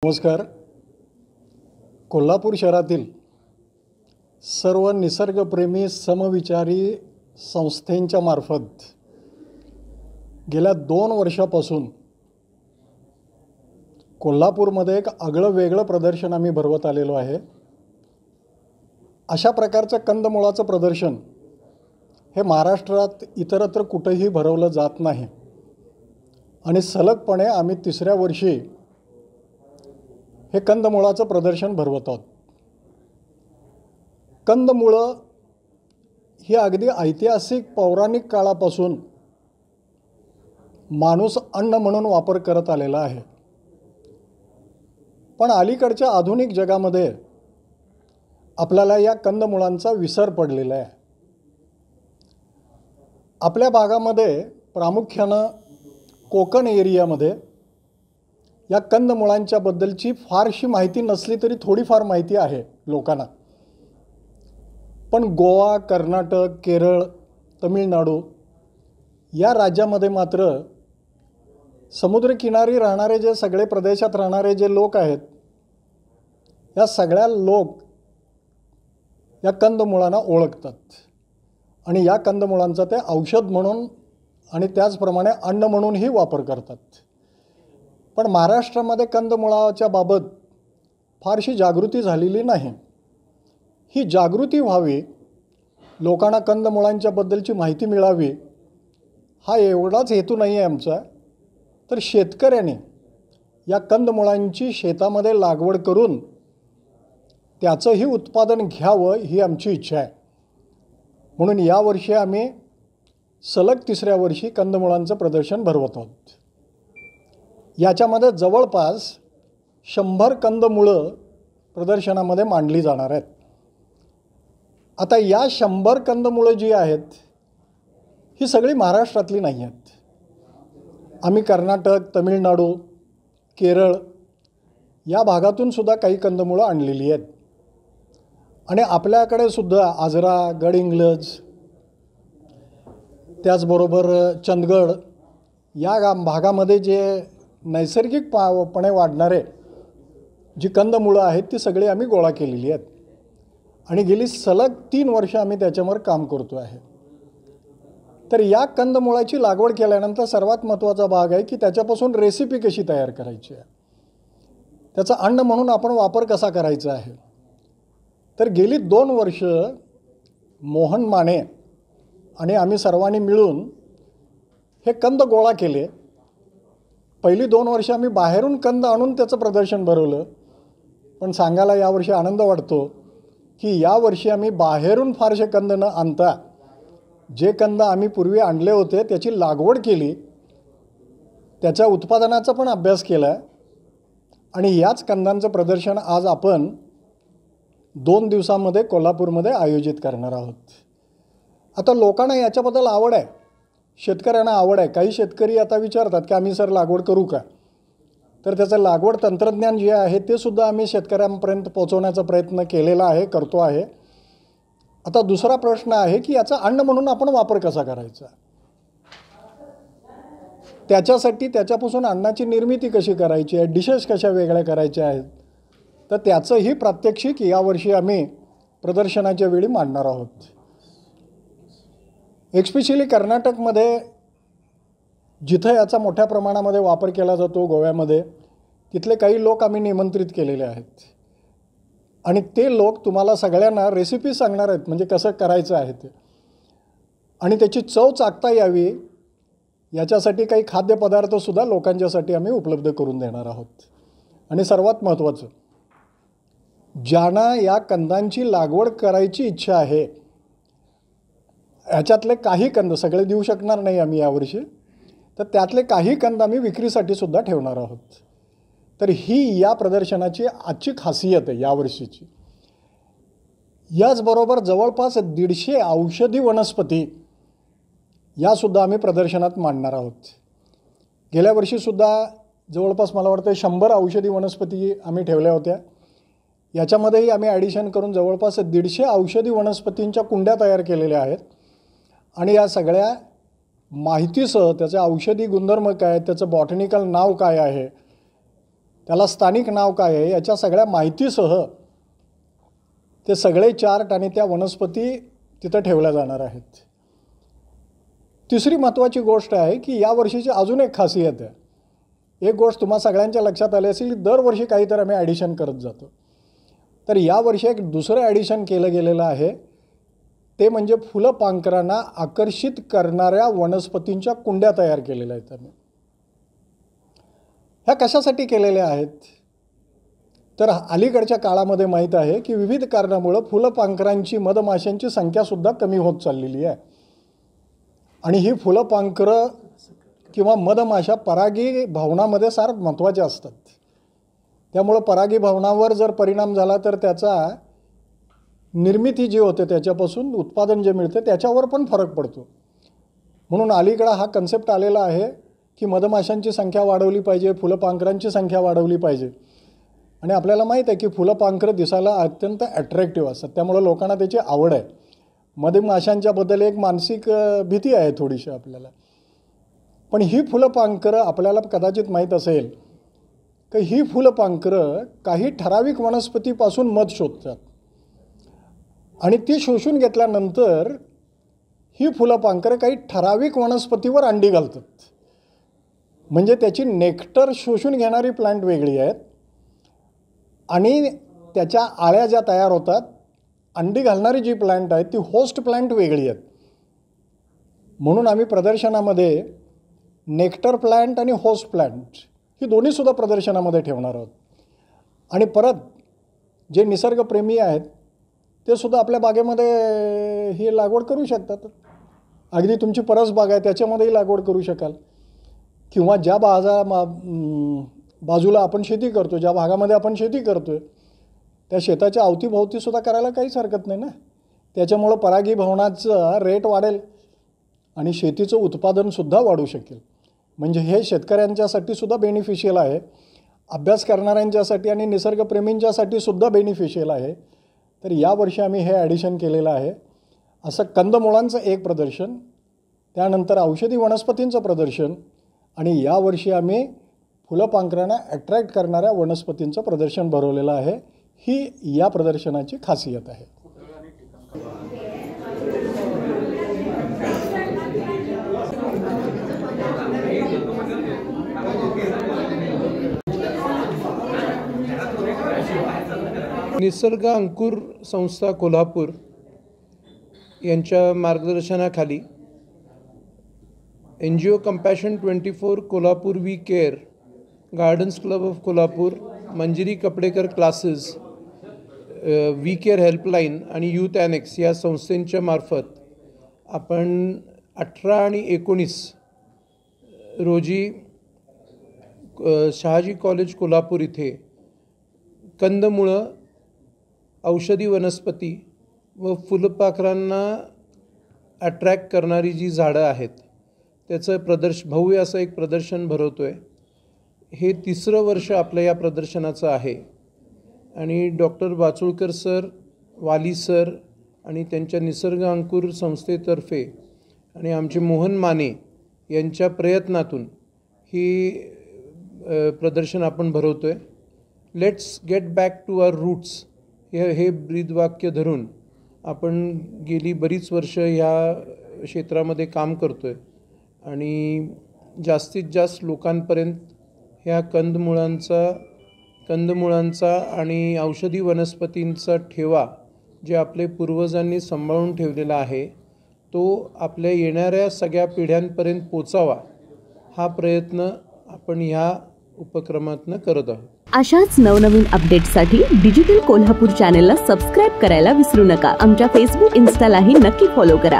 नमस्कार. कोल्हापूर शहरातील सर्व निसर्गप्रेमी समविचारी संस्थेंच्या मार्फत गेल्या 2 वर्षापासून कोल्हापूरमध्ये एक आगळं वेगळं प्रदर्शन आम्ही भरवत आलेलो आहे. अशा प्रकारचं कंदमुळाचं प्रदर्शन हे महाराष्ट्रात इतरत्र कुठेही भरवलं जात नाही आणि सलगपणे आम्ही 3ऱ्या वर्षी हे कंदमुळाचं प्रदर्शन भरवत आहोत. कंदमुळं ही अगदी ऐतिहासिक पौराणिक काळापासून माणूस अन्न म्हणून वापर करत आलेला आहे. पण अलीकडच्या आधुनिक जगामध्ये आपल्याला या कंदमुळांचा विसर पडलेला आहे. आपल्या भागामध्ये प्रामुख्यानं कोकण एरियामध्ये या कंदमुळांच्या बद्दलची फारशी माहिती नसली तरी थोडीफार माहिती आहे लोकांना. पण गोवा, कर्नाटक, केरळ, तमिळनाडू या राज्यामध्ये मात्र समुद्रकिनारी राहणारे जे सगळे प्रदेशात राहणारे जे लोक आहेत, या सगळ्या लोक या कंदमुळांना ओळखतात आणि या कंदमुळांचा ते औषध म्हणून आणि त्याचप्रमाणे अन्न म्हणूनही वापर करतात. पण महाराष्ट्रामध्ये कंदमुळाच्या बाबत फारशी जागृती झालेली नाही. ही जागृती व्हावी, लोकांना कंदमुळांच्या बद्दलची माहिती मिळावी, हा एवढाच हेतू नाही आहे आमचा. तर शेतकऱ्यांनी या कंदमुळांची शेतामध्ये लागवड करून त्याचंही उत्पादन घ्यावं ही आमची इच्छा आहे. म्हणून यावर्षी आम्ही सलग 3ऱ्या वर्षी कंदमुळांचं प्रदर्शन भरवत आहोत. याच्यामध्ये जवळपास 100 कंदमुळं प्रदर्शनामध्ये मांडली जाणार आहेत. आता या 100 कंदमुळं जी आहेत ही सगळी महाराष्ट्रातली नाही आहेत. आम्ही कर्नाटक, तमिळनाडू, केरळ या भागातून सुद्धा काही कंदमुळं आणलेली आहेत आणि आपल्याकडे सुद्धा आजरा, गडहिंग्लज, त्याचबरोबर चंदगड या भागामध्ये जे नैसर्गिकपणे वाढणारे जी कंदमुळं आहेत ती सगळी आम्ही गोळा केलेली आहेत आणि गेली सलग 3 वर्ष आम्ही त्याच्यावर काम करतो आहे. तर या कंदमुळाची लागवड केल्यानंतर सर्वात महत्त्वाचा भाग आहे की त्याच्यापासून रेसिपी कशी तयार करायची आहे, त्याचा अन्न म्हणून आपण वापर कसा करायचा आहे. तर गेली 2 वर्ष मोहन माने आणि आम्ही सर्वांनी मिळून हे कंद गोळा केले. पहिली 2 वर्ष आम्ही बाहेरून कंद आणून त्याचं प्रदर्शन भरवलं. पण सांगायला यावर्षी आनंद वाटतो की यावर्षी आम्ही बाहेरून फारसे कंद न आणता जे कंद आम्ही पूर्वी आणले होते त्याची लागवड केली, त्याच्या उत्पादनाचा पण अभ्यास केला आणि याच कंदांचं प्रदर्शन आज आपण 2 दिवसामध्ये कोल्हापूरमध्ये आयोजित करणार आहोत. आता लोकांना याच्याबद्दल आवड आहे, शेतकऱ्यांना आवड आहे. काही शेतकरी आता विचारतात की आम्ही सर लागवड करू का. तर त्याचं लागवड तंत्रज्ञान जे आहे ते सुद्धा आम्ही शेतकऱ्यांपर्यंत पोहोचवण्याचा प्रयत्न केलेला आहे, करतो आहे. आता दुसरा प्रश्न आहे की याचा अन्न म्हणून आपण वापर कसा करायचा, त्याच्यासाठी त्याच्यापासून अन्नाची निर्मिती कशी करायची आहे, डिशेस कशा वेगळ्या करायच्या आहेत. तर त्याचंही प्रात्यक्षिक यावर्षी आम्ही प्रदर्शनाच्या वेळी मांडणार आहोत. एस्पेशली कर्नाटकमध्ये जिथं याचा मोठ्या प्रमाणामध्ये वापर केला जातो, गोव्यामध्ये, तिथले काही लोक आम्ही निमंत्रित केलेले आहेत आणि ते लोक तुम्हाला सगळ्यांना रेसिपी सांगणार आहेत, म्हणजे कसं करायचं आहे ते आणि त्याची चव चाखता यावी याच्यासाठी काही खाद्यपदार्थसुद्धा लोकांच्यासाठी आम्ही उपलब्ध करून देणार आहोत. आणि सर्वात महत्त्वाचं, ज्यांना या कंदांची लागवड करायची इच्छा आहे, ह्याच्यातले काही कंद, सगळे देऊ शकणार नाही आम्ही यावर्षी, तर त्यातले काही कंद आम्ही विक्रीसाठी सुद्धा ठेवणार आहोत. तर ही या प्रदर्शनाची आजची खासियत आहे यावर्षीची. याचबरोबर जवळपास 150 औषधी वनस्पती यासुद्धा आम्ही प्रदर्शनात मांडणार आहोत. गेल्या वर्षीसुद्धा जवळपास मला वाटतं 100 औषधी वनस्पती आम्ही ठेवल्या होत्या. याच्यामध्येही आम्ही ॲडिशन करून जवळपास 150 औषधी वनस्पतींच्या कुंड्या तयार केलेल्या आहेत आणि या सगळ्या माहितीसह त्याचे औषधी गुणधर्म काय, त्याचं बॉटनिकल नाव काय आहे, त्याला स्थानिक नाव काय आहे याच्या सगळ्या माहितीसह ते सगळे चार्ट आणि त्या वनस्पती तिथं ठेवल्या जाणार आहेत. तिसरी महत्त्वाची गोष्ट आहे की या वर्षीची अजून एक खासियत आहे. एक गोष्ट तुम्हा सगळ्यांच्या लक्षात आली असेल की दरवर्षी काहीतरी आम्ही ॲडिशन करत जातो. तर यावर्षी एक दुसरं ॲडिशन केलं गेलेलं आहे, ते म्हणजे फुलपाखरांना आकर्षित करणाऱ्या वनस्पतींच्या कुंड्या तयार केलेल्या आहेत आम्ही. ह्या कशासाठी केलेल्या आहेत तर अलीकडच्या काळामध्ये माहीत आहे की विविध कारणामुळं फुलपाखरांची मधमाशांची संख्यासुद्धा कमी होत चाललेली आहे. आणि ही फुलपाखरं किंवा मधमाशा परागी भावनामध्ये फार महत्त्वाच्या असतात. त्यामुळं परागी भावनावर जर परिणाम झाला तर त्याचा निर्मिती जी होते त्याच्यापासून उत्पादन जे मिळते त्याच्यावर पण फरक पडतो. म्हणून अलीकडं हा कन्सेप्ट आलेला आहे की मधमाशांची संख्या वाढवली पाहिजे, फुलपाखरांची संख्या वाढवली पाहिजे. आणि आपल्याला माहीत आहे की फुलपाखरं दिसायला अत्यंत ॲट्रॅक्टिव्ह असतात, त्यामुळं लोकांना त्याची आवड आहे. मधमाशांच्याबद्दल एक मानसिक भीती आहे थोडीशी आपल्याला. पण ही फुलपाखरं आपल्याला कदाचित माहीत असेल की ही फुलपाखरं काही ठराविक वनस्पतीपासून मध शोधतात आणि ती शोषून घेतल्यानंतर ही फुलपाखरं काही ठराविक वनस्पतीवर अंडी घालतात. म्हणजे त्याची नेक्टर शोषून घेणारी प्लांट वेगळी आहेत आणि त्याच्या आळ्या ज्या तयार होतात, अंडी घालणारी जी प्लांट आहेत ती होस्ट प्लांट वेगळी आहेत. म्हणून आम्ही प्रदर्शनामध्ये नेक्टर प्लांट आणि होस्ट प्लांट ही दोन्हीसुद्धा प्रदर्शनामध्ये ठेवणार आहोत. आणि परत जे निसर्गप्रेमी आहेत ते सुद्धा आपल्या बागेमध्ये ही लागवड करू शकतात. अगदी तुमची परस बाग आहे त्याच्यामध्येही लागवड करू शकाल, किंवा ज्या बाजूला आपण शेती करतो, ज्या भागामध्ये आपण शेती करतो आहे त्या शेताच्या अवतीभोवतीसुद्धा करायला काहीच हरकत नाही ना. त्याच्यामुळं परागी भवनाचा रेट वाढेल आणि शेतीचं उत्पादनसुद्धा वाढू शकेल. म्हणजे हे शेतकऱ्यांच्यासाठी सुद्धा बेनिफिशियल आहे, अभ्यास करणाऱ्यांच्यासाठी आणि निसर्गप्रेमींच्यासाठी सुद्धा बेनिफिशियल आहे. तर यावर्षी आम्ही हे ॲडिशन केलेलं आहे. असं कंदमुळांचं एक प्रदर्शन, त्यानंतर औषधी वनस्पतींचं प्रदर्शन आणि यावर्षी आम्ही फुलपाखरांना ॲट्रॅक्ट करणाऱ्या वनस्पतींचं प्रदर्शन भरवलेलं आहे. ही या प्रदर्शनाची खासियत आहे. निसर्ग अंकुर संस्था कोल्हापूर यांच्या मार्गदर्शनाखाली NGO compassion 24 Kolhapur we care, gardens club of Kolhapur, Manjiri Kapdekar classes, we care helpline आणि यूथ ॲनेक्स या संस्थेंच्या मार्फत आपण 18 आणि 19 रोजी शहाजी कॉलेज कोल्हापूर इथे कंदमुळं, औषधी वनस्पती व फुलपाखरांना अट्रॅक्ट करणारी जी झाडं आहेत त्याचं भव्य असं एक प्रदर्शन भरवतो आहे. हे तिसरं वर्ष आपलं या प्रदर्शनाचं आहे आणि डॉक्टर वाचुळकर सर, वाली सर आणि त्यांच्या निसर्ग अंकुर संस्थेतर्फे आणि आमचे मोहन माने यांच्या प्रयत्नातून ही प्रदर्शन आपण भरवतो आहे. Let's get back to our roots हे ब्रीदवाक्य धरून आपण गेली बरीच वर्ष ह्या क्षेत्रामध्ये काम करतो आहे आणि जास्तीत जास्त लोकांपर्यंत ह्या कंदमुळांचा आणि औषधी वनस्पतींचा ठेवा जे आपले पूर्वजांनी सांभाळून ठेवलेला आहे तो आपल्या येणाऱ्या सगळ्या पिढ्यांपर्यंत पोचावा, हा प्रयत्न आपण ह्या उपक्रमातनं करत आहोत. अशाच नवनवीन अपडेट्ससाठी डिजिटल कोल्हापूर चॅनेलला सबस्क्राईब करायला विसरू नका. आमच्या फेसबुक, इन्स्टालाही नक्की फॉलो करा.